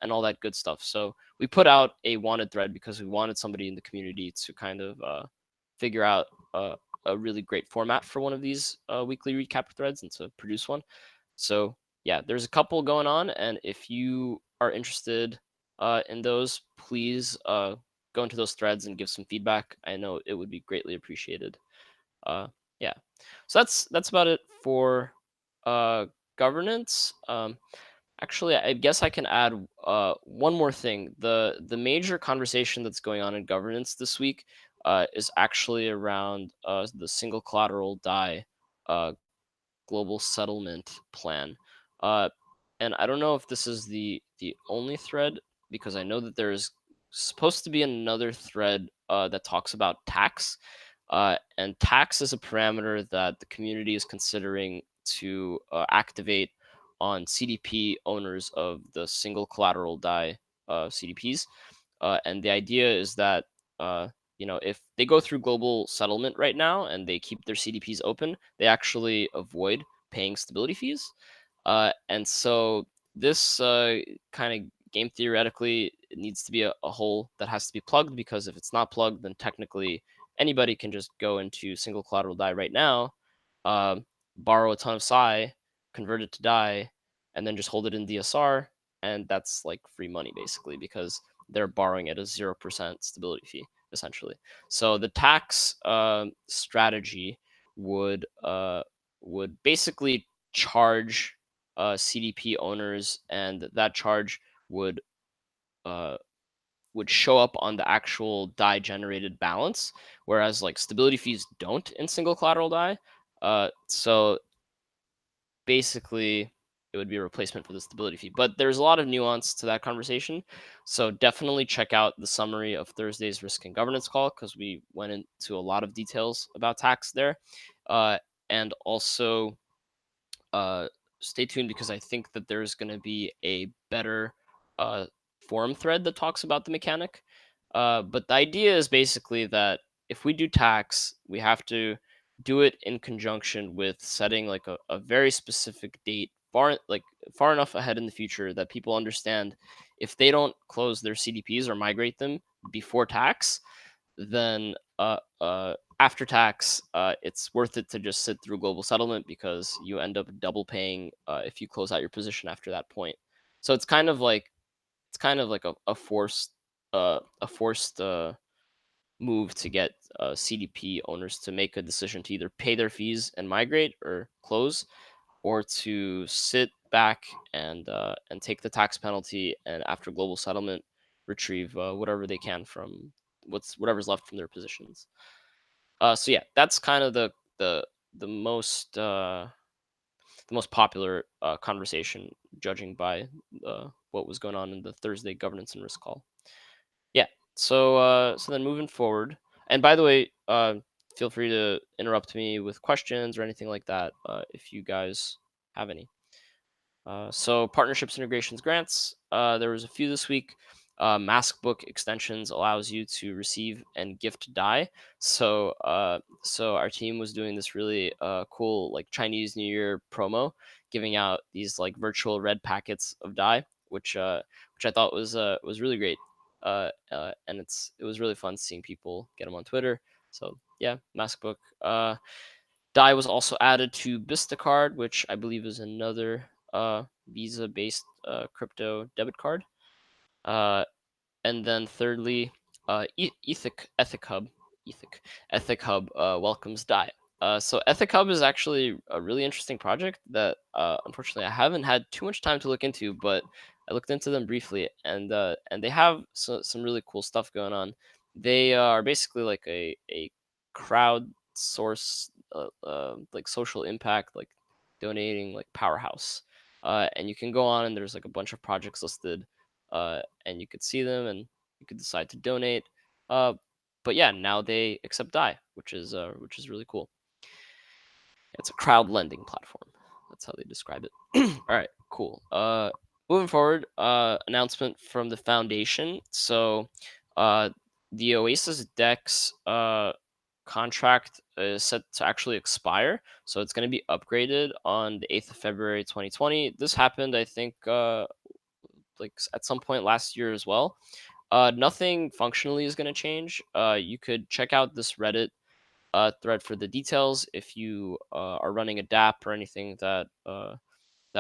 and all that good stuff. So we put out a wanted thread because we wanted somebody in the community to kind of figure out a really great format for one of these weekly recap threads and to produce one. So yeah, there's a couple going on, and if you are interested in those, please go into those threads and give some feedback. I know it would be greatly appreciated. Yeah, so that's about it for governance. Actually, I guess I can add one more thing. The major conversation that's going on in governance this week is actually around the single collateral DAI global settlement plan. Uh, and I don't know if this is the only thread because I know that there's supposed to be another thread that talks about tax. And tax is a parameter that the community is considering to activate on CDP owners of the single collateral DAI CDPs. And the idea is that if they go through global settlement right now and they keep their CDPs open, they actually avoid paying stability fees. And so this kind of game theoretically it needs to be a hole that has to be plugged, because if it's not plugged, then technically anybody can just go into single collateral DAI right now, um, borrow a ton of Psi, convert it to DAI, and then just hold it in DSR, and that's like free money basically because they're borrowing at a 0% stability fee essentially. So the tax strategy would basically charge CDP owners, and that charge would uh, show up on the actual DAI generated balance, whereas like stability fees don't in single collateral DAI. So basically, it would be a replacement for the stability fee. But there's a lot of nuance to that conversation. So definitely check out the summary of Thursday's risk and governance call because we went into a lot of details about tax there. And also uh, stay tuned because I think that there's going to be a better forum thread that talks about the mechanic. But the idea is basically that if we do tax, we have to do it in conjunction with setting like a very specific date far enough ahead in the future that people understand if they don't close their CDPs or migrate them before tax, then after tax, it's worth it to just sit through global settlement because you end up double paying if you close out your position after that point. So it's kind of like a forced move to get CDP owners to make a decision to either pay their fees and migrate or close, or to sit back and take the tax penalty and after global settlement retrieve whatever they can from whatever's left from their positions. So yeah, that's kind of the most popular conversation, judging by what was going on in the Thursday governance and risk call. Yeah. So then moving forward, and by the way, feel free to interrupt me with questions or anything like that if you guys have any. So partnerships, integrations, grants. There was a few this week. Mask book extensions allows you to receive and gift DAI. So our team was doing this really cool like Chinese New Year promo, giving out these like virtual red packets of DAI, which I thought was really great. And it was really fun seeing people get them on Twitter. So yeah, mask book. DAI was also added to Card, which I believe is another Visa-based crypto debit card. And then thirdly, Ethic Hub welcomes DAI. So Ethic Hub is actually a really interesting project that unfortunately I haven't had too much time to look into, but I looked into them briefly, and they have some really cool stuff going on. They are basically like a crowd source, like social impact, like donating like powerhouse. And you can go on and there's like a bunch of projects listed, and you could see them and you could decide to donate. Uh, but yeah, now they accept DAI, which is really cool. It's a crowd lending platform. That's how they describe it. All right, cool. Moving forward, announcement from the foundation. So, the Oasis Dex contract is set to actually expire. So it's going to be upgraded on the 8th of February 2020. This happened, I think, like at some point last year as well. Nothing functionally is going to change. You could check out this Reddit thread for the details if you are running a DApp or anything that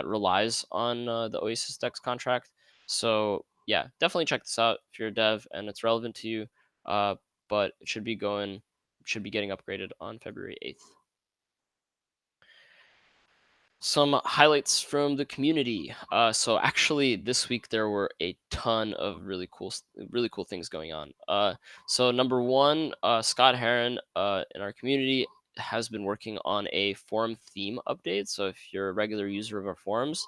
relies on the Oasis Dex contract. So yeah, definitely check this out if you're a dev and it's relevant to you. But it should be getting upgraded on February 8th. Some highlights from the community. So actually, this week there were a ton of really cool things going on. So number one, Scott Heron in our community has been working on a forum theme update. So if you're a regular user of our forums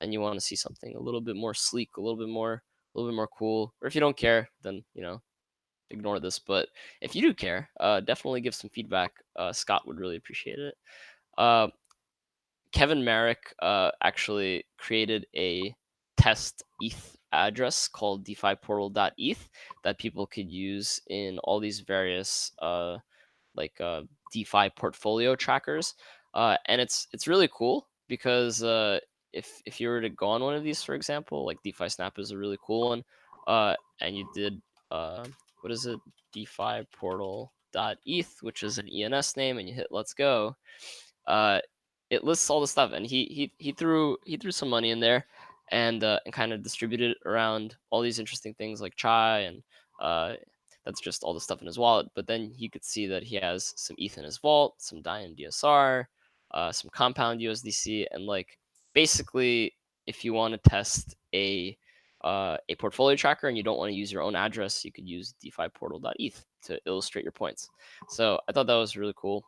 and you want to see something a little bit more sleek, a little bit more cool, or if you don't care, then ignore this. But if you do care, definitely give some feedback. Scott would really appreciate it. Uh, Kevin Merrick actually created a test ETH address called DeFiPortal.eth that people could use in all these various DeFi portfolio trackers, and it's really cool because if you were to go on one of these, for example, like DeFi Snap is a really cool one, and you did what is it, DeFiPortal.eth, which is an ENS name, and you hit let's go. Uh, it lists all the stuff, and he threw some money in there, and kind of distributed it around all these interesting things like chai, and that's just all the stuff in his wallet. But then you could see that he has some ETH in his vault, some DAI and DSR, some Compound USDC, and like basically, if you want to test a portfolio tracker and you don't want to use your own address, you could use DeFiPortal.eth to illustrate your points. So I thought that was really cool.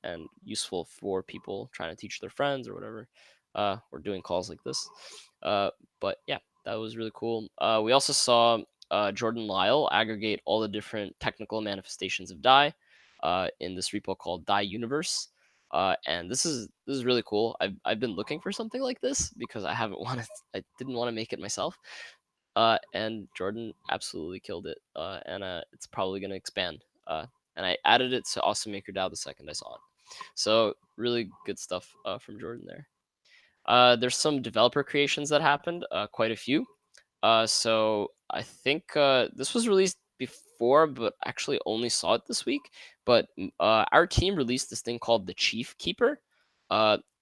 And useful for people trying to teach their friends or whatever, or doing calls like this. But yeah, that was really cool. We also saw Jordan Lyle aggregate all the different technical manifestations of DAI in this repo called DAI Universe. And this is really cool. I've been looking for something like this because I didn't want to make it myself. And Jordan absolutely killed it. And it's probably going to expand. And I added it to Awesome MakerDAO the second I saw it. So really good stuff from Jordan there. There's some developer creations that happened, quite a few. So I think this was released before, but actually only saw it this week. But our team released this thing called the Chief Keeper.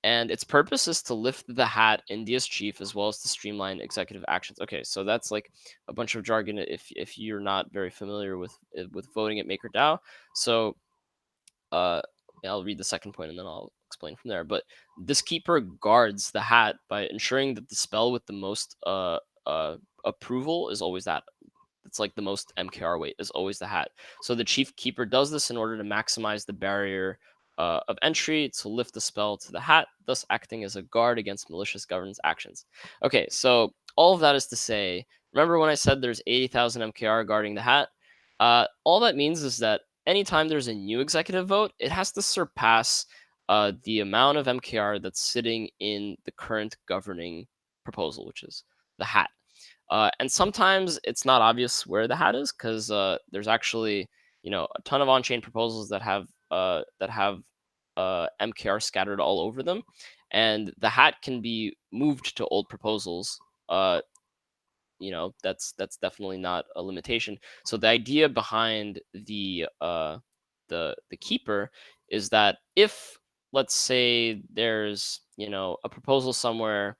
And its purpose is to lift the hat in DS Chief as well as to streamline executive actions. Okay, so that's like a bunch of jargon if you're not very familiar with voting at MakerDAO. So I'll read the second point and then I'll explain from there. But this keeper guards the hat by ensuring that the spell with the most approval is always that. It's like the most MKR weight is always the hat. So the Chief Keeper does this in order to maximize the barrier of entry to lift the spell to the hat, thus acting as a guard against malicious governance actions. Okay, so all of that is to say, remember when I said there's 80,000 MKR guarding the hat? All that means is that anytime there's a new executive vote, it has to surpass the amount of MKR that's sitting in the current governing proposal, which is the hat. And sometimes it's not obvious where the hat is because there's actually a ton of on-chain proposals that have MKR scattered all over them, and the hat can be moved to old proposals. That's definitely not a limitation. So the idea behind the keeper is that if, let's say, there's a proposal somewhere,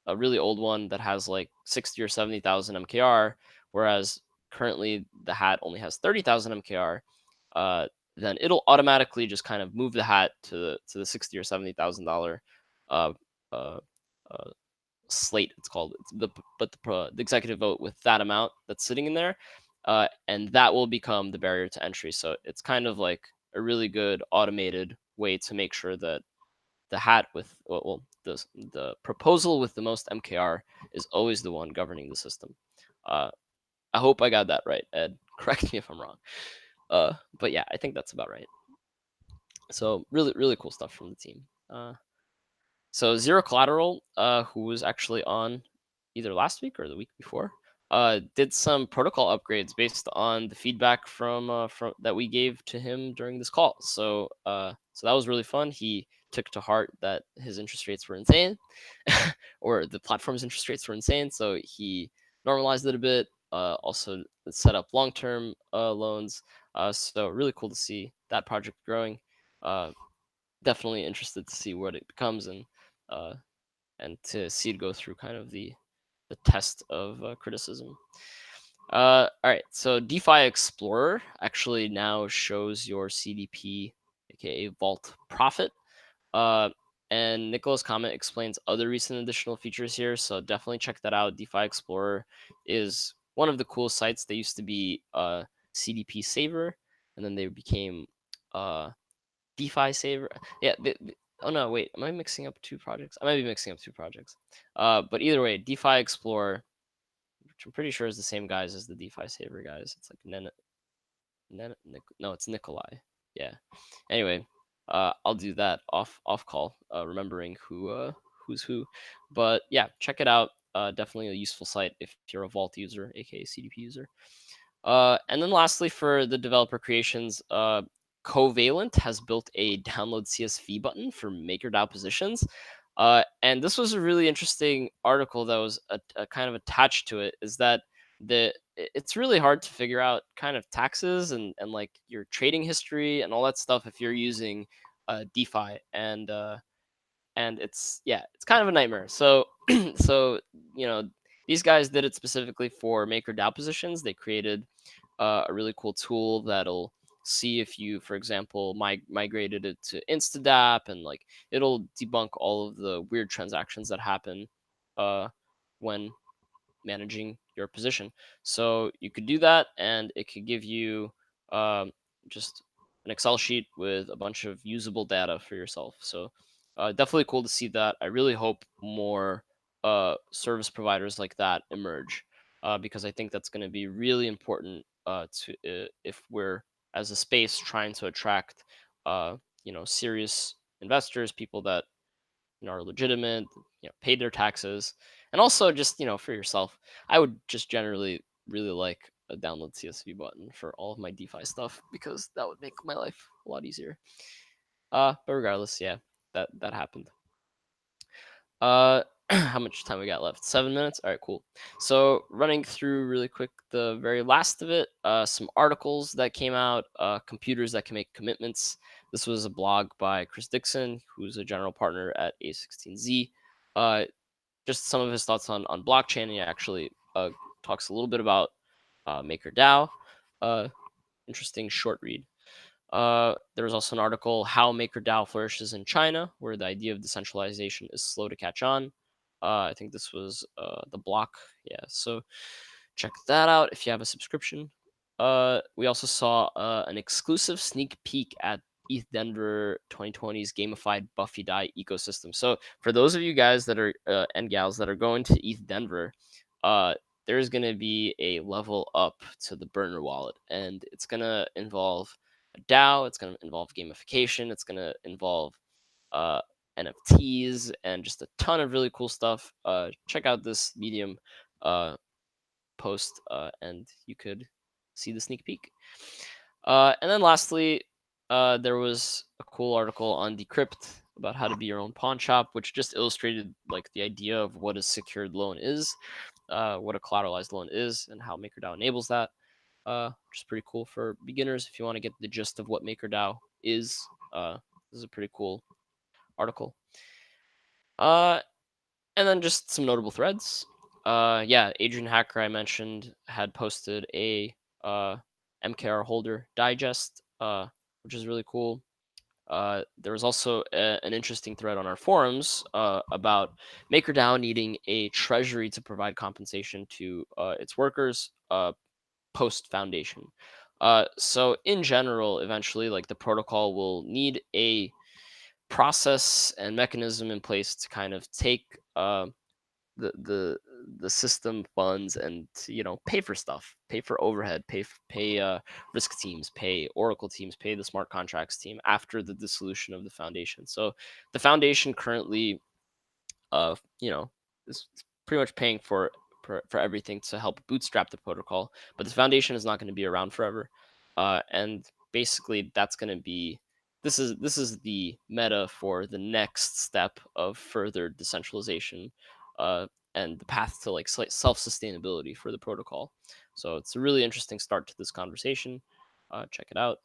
a really old one that has like 60 or 70,000 MKR, whereas currently the hat only has 30,000 MKR, then it'll automatically just kind of move the hat to the 60 or $70,000 uh, uh, slate. It's called. But the executive vote with that amount that's sitting in there, and that will become the barrier to entry. So it's kind of like a really good automated way to make sure that the hat with the proposal with the most MKR is always the one governing the system. I hope I got that right, Ed. Correct me if I'm wrong. But yeah, I think that's about right. So really cool stuff from the team. So Zero Collateral, who was actually on either last week or the week before, did some protocol upgrades based on the feedback from that we gave to him during this call. So so that was really fun. He took to heart that his interest rates were insane, or the platform's interest rates were insane. So he normalized it a bit. Also set up long-term loans. So really cool to see that project growing. Definitely interested to see what it becomes uh, and to see it go through kind of the test of criticism. All right, so DeFi Explorer actually now shows your CDP, aka Vault Profit. And Nicola's comment explains other recent additional features here, so definitely check that out. DeFi Explorer is one of the cool sites. They used to be CDP Saver, and then they became DeFi Saver. Yeah. Oh no, wait. Am I mixing up two projects? I might be mixing up two projects. But either way, DeFi Explorer, which I'm pretty sure is the same guys as the DeFi Saver guys. It's like no, it's Nikolai. Yeah. Anyway, I'll do that off call, remembering who's who. But yeah, check it out. Definitely a useful site if you're a Vault user, aka CDP user. And then lastly, for the developer creations, Covalent has built a download CSV button for MakerDAO positions. And this was a really interesting article that was a kind of attached to it, is that it's really hard to figure out kind of taxes and like your trading history and all that stuff if you're using DeFi, and it's kind of a nightmare. So so these guys did it specifically for MakerDAO positions. They created a really cool tool that'll see if you, for example, migrated it to InstaDApp, and like it'll debunk all of the weird transactions that happen when managing your position. So you could do that, and it could give you just an Excel sheet with a bunch of usable data for yourself. So definitely cool to see that. I really hope more service providers like that emerge, because I think that's going to be really important to if we're, as a space, trying to attract serious investors, people that are legitimate, paid their taxes, and also just for yourself. I would just generally really like a download CSV button for all of my DeFi stuff, because that would make my life a lot easier. But regardless, yeah, that happened. How much time we got left? 7 minutes. All right, cool. So running through really quick the very last of it, some articles that came out, computers that can make commitments. This was a blog by Chris Dixon, who's a general partner at A16Z. Just some of his thoughts on blockchain. He actually talks a little bit about MakerDAO. Interesting short read. There was also an article, How MakerDAO Flourishes in China, where the idea of decentralization is slow to catch on. I think this was the block. Yeah, so check that out if you have a subscription. We also saw an exclusive sneak peek at ETH Denver 2020's gamified Buffy Die ecosystem. So for those of you guys that are and gals that are going to ETH Denver, there's going to be a level up to the burner wallet, and it's going to involve a DAO. It's going to involve gamification. It's going to involve NFTs and just a ton of really cool stuff. Check out this Medium post, and you could see the sneak peek. And then lastly, there was a cool article on Decrypt about how to be your own pawn shop, which just illustrated like the idea of what a secured loan is, what a collateralized loan is, and how MakerDAO enables that. Which is pretty cool for beginners if you want to get the gist of what MakerDAO is. This is a pretty cool article. And then just some notable threads. Yeah, Adrian Hacker, I mentioned, had posted a MKR holder digest, which is really cool. There was also an interesting thread on our forums about MakerDAO needing a treasury to provide compensation to its workers. post foundation. So in general, eventually, like the protocol will need a process and mechanism in place to kind of take the the the system funds and pay for stuff, pay for overhead, pay risk teams, pay Oracle teams, pay the smart contracts team after the dissolution of the foundation. So the foundation currently is pretty much paying for everything to help bootstrap the protocol, but the foundation is not going to be around forever, and basically that's going to be this is the meta for the next step of further decentralization, uh, and the path to like self sustainability for the protocol. So it's a really interesting start to this conversation. Check it out.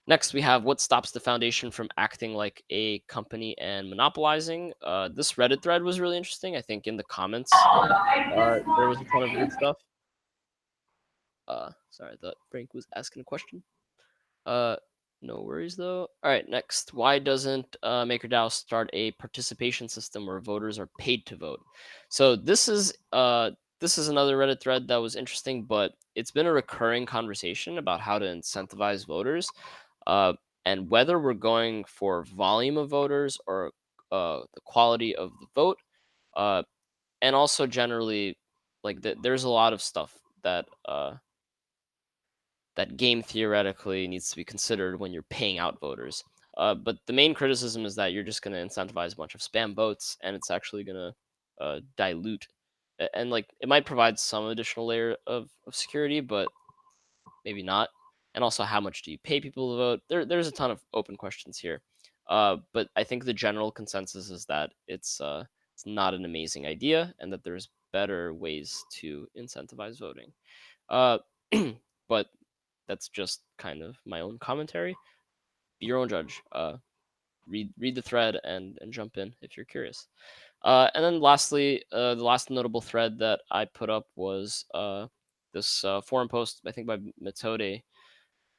Next, we have what stops the foundation from acting like a company and monopolizing. This Reddit thread was really interesting. I think in the comments, there was a ton of good stuff. Sorry, I thought Frank was asking a question. No worries though. All right, next. Why doesn't MakerDAO start a participation system where voters are paid to vote? So this is another Reddit thread that was interesting, but it's been a recurring conversation about how to incentivize voters, uh, and whether we're going for volume of voters or the quality of the vote, uh, and also generally, like there's a lot of stuff that game theoretically needs to be considered when you're paying out voters. But the main criticism is that you're just going to incentivize a bunch of spam votes, and it's actually going to dilute, and like it might provide some additional layer of security, but maybe not. And also, how much do you pay people to vote? There's a ton of open questions here. But I think the general consensus is that it's not an amazing idea, and that there's better ways to incentivize voting. Uh, but that's just kind of my own commentary. Be your own judge. Read the thread and jump in if you're curious. And then lastly, the last notable thread that I put up was this forum post, I think by Metode.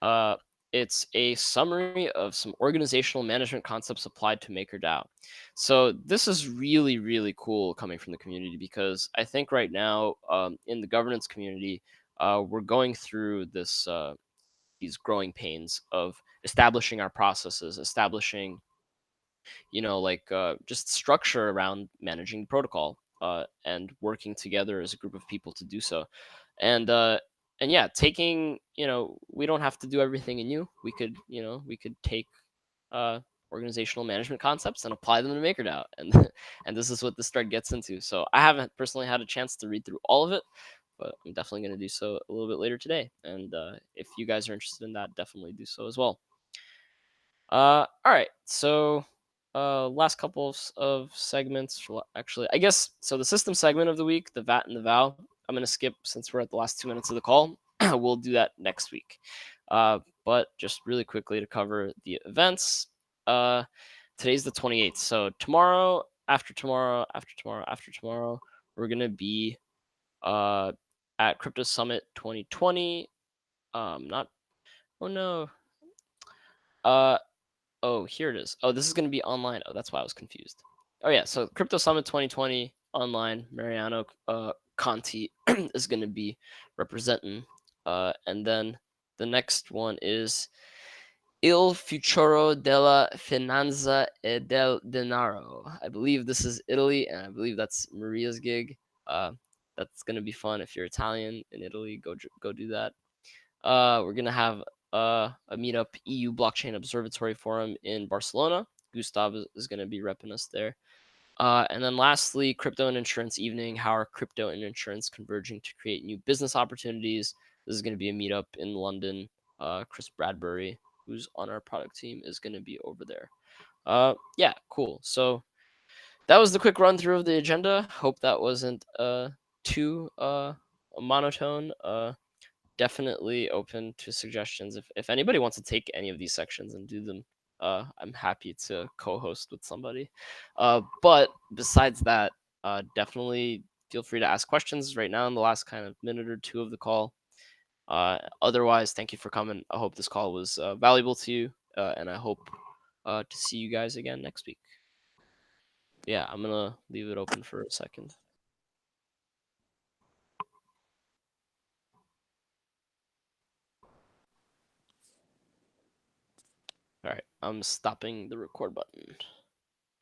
Uh, it's a summary of some organizational management concepts applied to MakerDAO. So this is really, really cool coming from the community, because I think right now, in the governance community, we're going through these growing pains of establishing our processes, establishing, like just structure around managing protocol, and working together as a group of people to do so. And yeah, taking, we don't have to do everything in you. We could take uh, organizational management concepts and apply them to MakerDAO, and and this is what this thread gets into. So I haven't personally had a chance to read through all of it, but I'm definitely going to do so a little bit later today. And if you guys are interested in that, definitely do so as well. All right. So, last couple of segments. Actually, I guess so. The system segment of the week, the VAT and the VOW, I'm gonna skip since we're at the last 2 minutes of the call. We'll do that next week. But just really quickly to cover the events. Uh, Today's the 28th. So tomorrow, after tomorrow, after tomorrow, after tomorrow, we're gonna be at Crypto Summit 2020. Not. Oh no. Uh, Oh, here it is. Oh, this is going to be online. Oh, that's why I was confused. Oh, yeah. So Crypto Summit 2020 online. Mariano Conti is going to be representing. And then the next one is Il Futuro della Finanza e del Denaro. I believe this is Italy, and I believe that's Maria's gig. That's going to be fun. If you're Italian in Italy, go do that. We're gonna have a meetup EU Blockchain Observatory Forum in Barcelona. Gustav is gonna be repping us there. And then lastly, Crypto and Insurance Evening. How are crypto and insurance converging to create new business opportunities? This is gonna be a meetup in London. Chris Bradbury, who's on our product team, is gonna be over there. Yeah, cool. So that was the quick run through of the agenda. Hope that wasn't too monotone. Definitely open to suggestions. If anybody wants to take any of these sections and do them, I'm happy to co-host with somebody. But besides that, definitely feel free to ask questions right now in the last kind of minute or two of the call. Otherwise, thank you for coming. I hope this call was valuable to you, and I hope to see you guys again next week. Yeah, I'm gonna leave it open for a second. I'm stopping the record button.